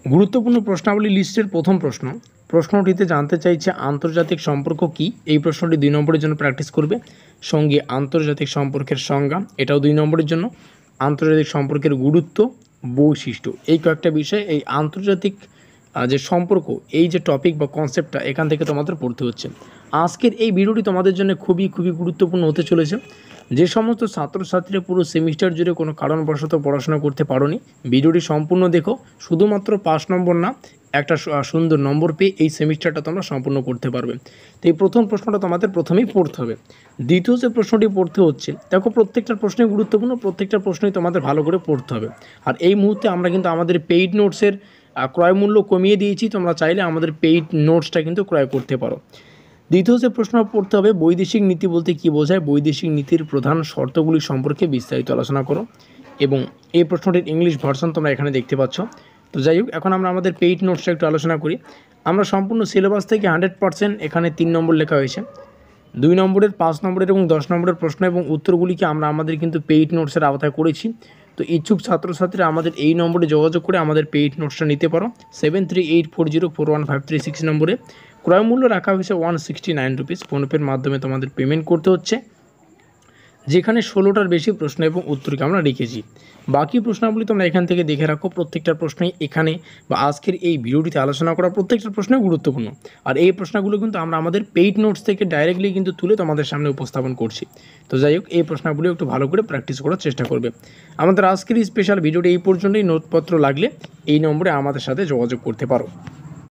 গুরুত্বপূর্ণ প্রশ্নাবলী লিস্টের প্রথম প্রশ্নটিতে জানতে চাইছে আন্তর্জাতিক সম্পর্ক কি। এই প্রশ্নটি 2 নম্বরের জন্য প্র্যাকটিস করবে। সঙ্গে আন্তর্জাতিক সম্পর্কের সংজ্ঞা, এটাও 2 নম্বরের জন্য। আন্তর্জাতিক সম্পর্কের গুরুত্ব, বৈশিষ্ট্য, এই কয়েকটা বিষয় এই আন্তর্জাতিক যে সম্পর্ক, এই যে টপিক বা কনসেপ্টটা এখান থেকে তোমাদের পড়তে হচ্ছে। আজকের এই ভিডিওটি তোমাদের জন্য খুবই গুরুত্বপূর্ণ হতে চলেছে। যে সমস্ত ছাত্রছাত্রীরা পুরো সেমিস্টার জুড়ে কোনো কারণবশত পড়াশোনা করতে পারোনি, ভিডিওটি সম্পূর্ণ দেখো। শুধুমাত্র 5 নম্বর না, একটা সুন্দর নম্বর পেয়ে এই সেমিস্টারটা তোমরা সম্পূর্ণ করতে পারবে। তো এই প্রথম প্রশ্নটা তোমাদের প্রথমেই পড়তে হবে। দ্বিতীয় যে প্রশ্নটি পড়তে হচ্ছে, দেখো প্রত্যেকটা প্রশ্নই গুরুত্বপূর্ণ, প্রত্যেকটা প্রশ্নই তোমাদের ভালো করে পড়তে হবে। আর এই মুহূর্তে আমরা কিন্তু আমাদের পেইড নোটসের ক্রয় মূল্য কমিয়ে দিয়েছি। তোমরা চাইলে আমাদের পেইড নোটসটা কিন্তু ক্রয় করতে পারো। দ্বিতীয় যে প্রশ্ন পড়তে হবে, বৈদেশিক নীতি বলতে কী বোঝায়, বৈদেশিক নীতির প্রধান শর্তগুলি সম্পর্কে বিস্তারিত আলোচনা করো। এবং এই প্রশ্নটির ইংলিশ ভার্সন তোমরা এখানে দেখতে পাচ্ছ। তো যাই হোক, এখন আমরা আমাদের পেইড নোটসটা একটু আলোচনা করি। আমরা সম্পূর্ণ সিলেবাস থেকে 100% এখানে 3 নম্বর লেখা হয়েছে। 2 নম্বরের, 5 নম্বরের এবং 10 নম্বরের প্রশ্ন এবং উত্তরগুলিকে আমরা আমাদের কিন্তু পেইড নোটসের আওতায় করেছি। তো ইচ্ছুক ছাত্রছাত্রীরা আমাদের এই নম্বরে যোগাযোগ করে আমাদের পেইড নোটসটা নিতে পারো। 7384041536 নম্বরে। ক্রয় মূল্য রাখা হয়েছে 169 রুপিস। ফোনপের মাধ্যমে তোমাদের পেমেন্ট করতে হচ্ছে, যেখানে 16টার বেশি প্রশ্ন এবং উত্তরকে আমরা রেখেছি। বাকি প্রশ্নগুলি তোমরা এখান থেকে দেখে রাখো। প্রত্যেকটা প্রশ্নই এখানে বা আজকের এই ভিডিওটিতে আলোচনা করা প্রত্যেকটা প্রশ্নই গুরুত্বপূর্ণ। আর এই প্রশ্নগুলো কিন্তু আমরা আমাদের পেইড নোটস থেকে ডাইরেক্টলি কিন্তু তুলে তোমাদের সামনে উপস্থাপন করছি। তো যাই হোক, এই প্রশ্নগুলি একটু ভালো করে প্র্যাকটিস করার চেষ্টা করবে। আমাদের আজকের এই স্পেশাল ভিডিওটি এই পর্যন্তই। নোটপত্র লাগলে এই নম্বরে আমাদের সাথে যোগাযোগ করতে পারো।